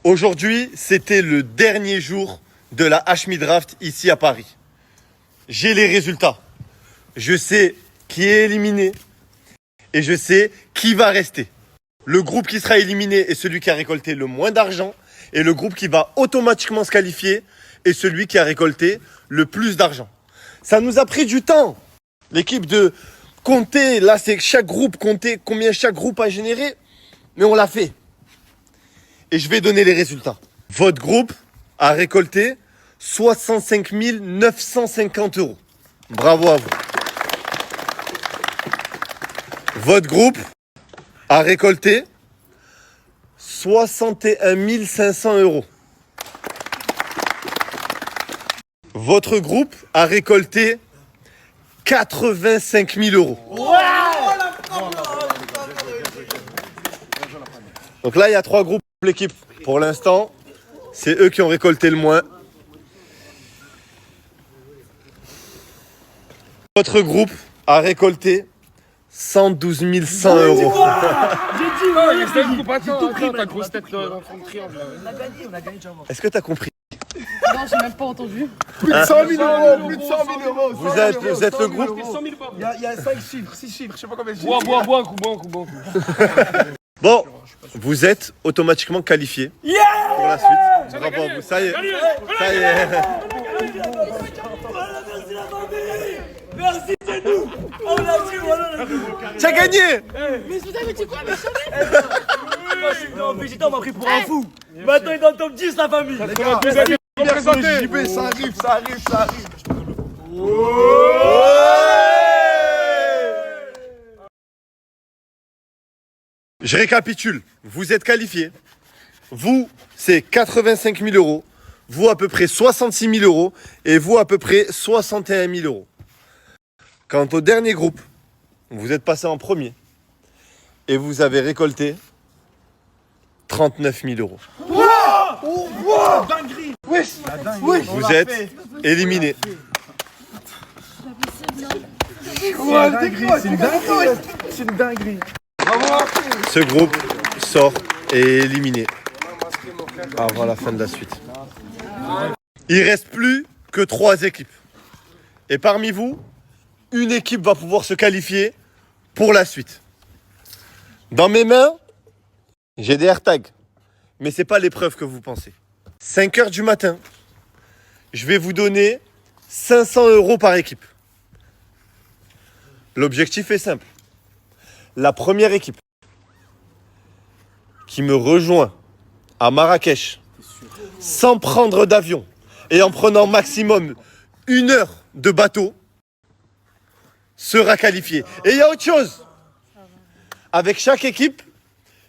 Aujourd'hui, c'était le dernier jour de la HMI Draft ici à Paris. J'ai les résultats. Je sais qui est éliminé et je sais qui va rester. Le groupe qui sera éliminé est celui qui a récolté le moins d'argent et le groupe qui va automatiquement se qualifier est celui qui a récolté le plus d'argent. Ça nous a pris du temps. L'équipe de compter, là c'est chaque groupe, compter combien chaque groupe a généré, mais on l'a fait. Et je vais donner les résultats. Votre groupe a récolté 65 950 €. Bravo à vous. Votre groupe a récolté 61 500 €. Votre groupe a récolté 85 000 €. Donc là, il y a 3 groupes pour l'équipe. Pour l'instant, c'est eux qui ont récolté le moins. Votre groupe a récolté 112 100 €. J'ai dit, ta grosse tête en forme de triangle. On a gagné déjà. Est-ce que tu as compris? Non, j'ai même pas entendu. Plus de 100 000 €, plus de 100 000 €. Vous êtes le groupe? Il y a 5 chiffres, 6 chiffres, je sais pas combien de chiffres. Bois un coup. Bon, vous êtes automatiquement qualifié pour la suite. Bravo à vous, ça y est. Ça y est. Merci, c'est nous. On l'a dit, voilà. Tu as gagné. Mais putain, mais tu crois, mais Moi, je suis en végétal, on m'a pris pour un fou. Maintenant, il est dans le top 10, la famille. Les gars, JB, ça arrive. Je récapitule. Vous êtes qualifié. Vous, c'est 85 000 €. Vous, à peu près 66 000 €. Et vous, à peu près 61 000 €. Quant au dernier groupe, vous êtes passé en premier. Et vous avez récolté 39 000 €. Dinguerie. Vous êtes éliminé. C'est une dinguerie. Ce groupe sort et est éliminé avant la fin de la suite. Il reste plus que 3 équipes. Et parmi vous, une équipe va pouvoir se qualifier pour la suite. Dans mes mains, j'ai des AirTags. Mais ce n'est pas l'épreuve que vous pensez. 5 h du matin, je vais vous donner 500 € par équipe. L'objectif est simple. La première équipe qui me rejoint à Marrakech sans prendre d'avion et en prenant maximum 1 heure de bateau sera qualifiée. Et il y a autre chose. Avec chaque équipe,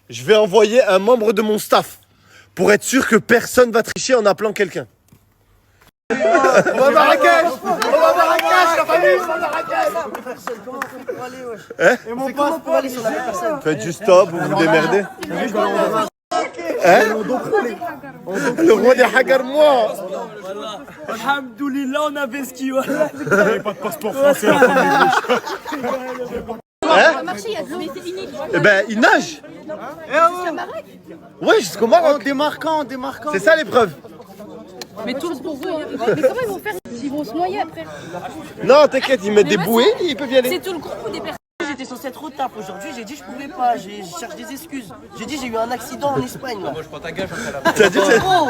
je vais envoyer un membre de mon staff pour être sûr que personne ne va tricher en appelant quelqu'un. On va à Marrakech, la famille, on va à Marrakech. Et mon pote, pour aller sur la personne. Faites juste stop, vous vous démerdez. Le roi des Hagar, moi. Alhamdoulilah, on avait ce qu'il y a. Pas de passeport français. ça va marcher, il y a de l'eau, mais c'est unique. Eh ben, il nage. Ouais, jusqu'au Maroc. Démarquant. C'est ça l'épreuve. Mais tout pour vous. Mais comment ils vont faire? Ils vont se noyer après. Non, t'inquiète, ils mettent des bouées, ils peuvent y aller. C'est tout le groupe ou des personnes? J'étais censé être au taf aujourd'hui, j'ai dit je pouvais pas, je cherche des excuses. J'ai dit j'ai eu un accident en Espagne. Là. T'as dit c'est Oh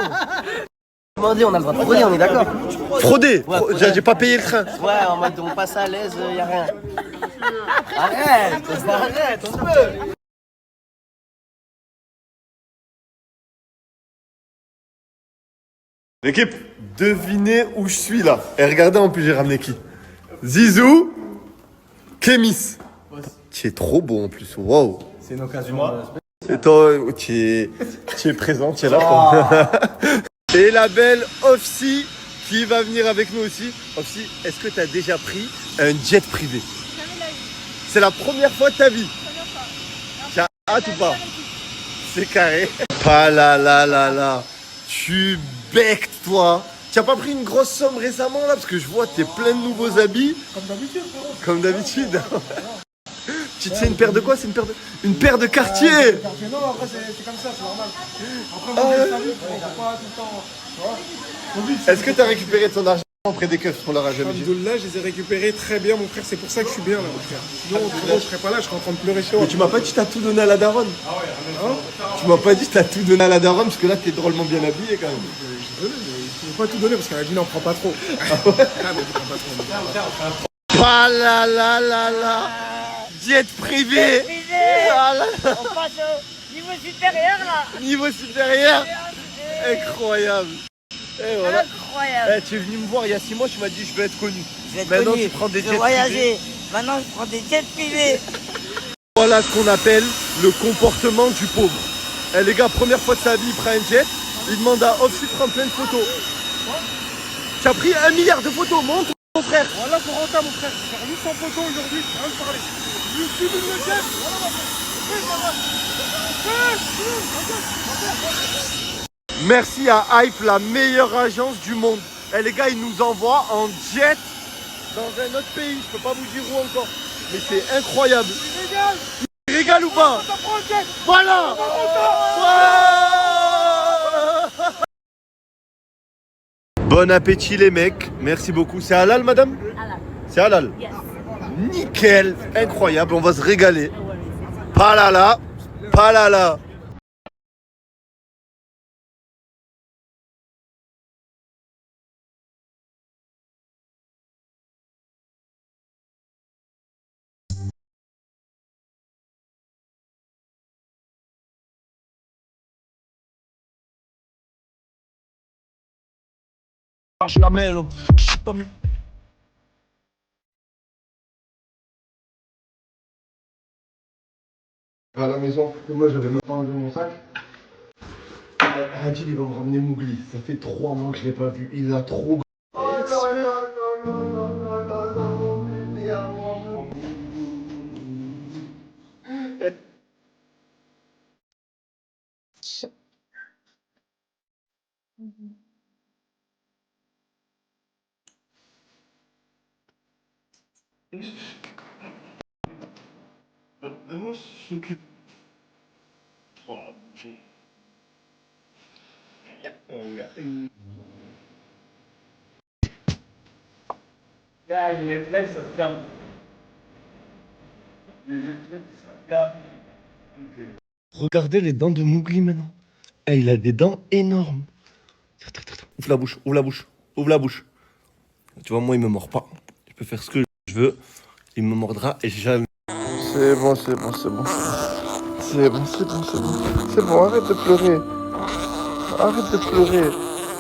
demandez, on a le droit de frauder, on est d'accord? fraudé. J'ai pas payé le train. Ouais, en mode on passe à l'aise, y a rien. Arrête, on peut. L'équipe, devinez où je suis là. Et regardez en plus, j'ai ramené qui? Zizou, Kémis. Tu es trop beau en plus, waouh. C'est une occasion. Et toi, tu es présent, tu es là. Et la belle Ofsi qui va venir avec nous aussi. Ofsi, est-ce que tu as déjà pris un jet privé? C'est la première fois de ta vie. Tu as hâte ou pas? C'est carré. Pas là. Tu becques toi. Tu as pas pris une grosse somme récemment là? Parce que je vois t'es plein de nouveaux habits. Comme d'habitude. Comme d'habitude. Tu sais une paire de quoi? C'est une paire de quartier. Non, après, c'est comme ça, c'est normal. Après, on vit sa vie, on peut pas tout le temps. Tu vois? On vit, Est-ce que t'as récupéré de ton argent auprès des keufs qu'on leur a jamais dit? Alhamdoulilah, je les ai récupérés très bien, mon frère. C'est pour ça que je suis bien là, mon frère. Sinon, frérot, je serais pas là, je serais en train de pleurer chez moi. Mais tu m'as pas dit que t'as tout donné à la daronne. Hein? Tu m'as pas dit que t'as tout donné à la daronne parce que là t'es drôlement bien habillé quand même. Je donne, mais je ne peux pas tout donner parce qu'elle a dit n'en prends pas trop. Ah, mais prends pas trop. Ah là là là là. Jet privé. Ah là là. On passe au niveau supérieur là. Niveau supérieur. Incroyable. Et voilà. Incroyable. Eh, tu es venu me voir il y a 6 mois, tu m'as dit je veux être connu. Je vais être Maintenant connu, tu prends des je jets vais voyager. privés. Maintenant je prends des jets privés. Voilà ce qu'on appelle le comportement du pauvre. Eh les gars, première fois de sa vie, il prend un jet, il demande à Offshoot de prendre plein de photos. Tu as pris 1 milliard de photos, montre mon frère. Voilà pour Rota, mon frère. J'ai remis 100 photos aujourd'hui, je viens de parler. Je suis venu le chef. Merci à Hype, la meilleure agence du monde. Eh les gars, ils nous envoient en jet dans un autre pays. Je peux pas vous dire où encore. Mais c'est incroyable. Il régale ou pas? Voilà. Bon appétit les mecs. Merci beaucoup. C'est halal madame? Halal. C'est halal. Yes. Nickel. Incroyable. On va se régaler. Palala. Palala. À la maison, et moi j'avais même pas enlevé mon sac. Adil il va me ramener Mougli. Ça fait 3 mois que je l'ai pas vu. Il a trop. Regardez les dents de Mougli maintenant. Eh, il a des dents énormes. Ouvre la bouche, ouvre la bouche, ouvre la bouche. Tu vois, moi, il me mord pas. Je peux faire ce que je veux. Il me mordra et jamais. C'est bon, c'est bon, c'est bon. C'est bon, c'est bon, c'est bon. C'est bon, arrête de pleurer. Arrête de pleurer.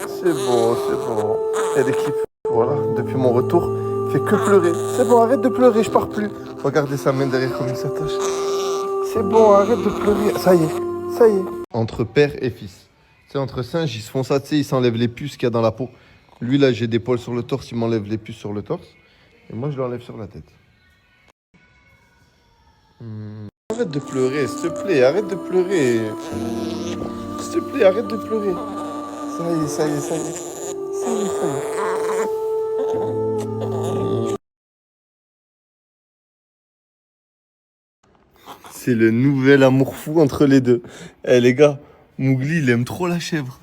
C'est bon, c'est bon. Il y a des clips. Voilà, depuis mon retour, il fait que pleurer. C'est bon, arrête de pleurer, je pars plus. Regardez sa main derrière comme il s'attache. C'est bon, arrête de pleurer. Ça y est, ça y est. Entre père et fils. Tu sais, entre singes, ils se font ça, tu sais, ils s'enlèvent les puces qu'il y a dans la peau. Lui, là, j'ai des poils sur le torse, il m'enlève les puces sur le torse. Et moi, je l'enlève sur la tête. Arrête de pleurer, s'il te plaît, arrête de pleurer. S'il te plaît, arrête de pleurer. Ça y est, ça y est, ça y est. Ça y est, ça y est. C'est le nouvel amour fou entre les deux. Eh les gars, Mougli, il aime trop la chèvre.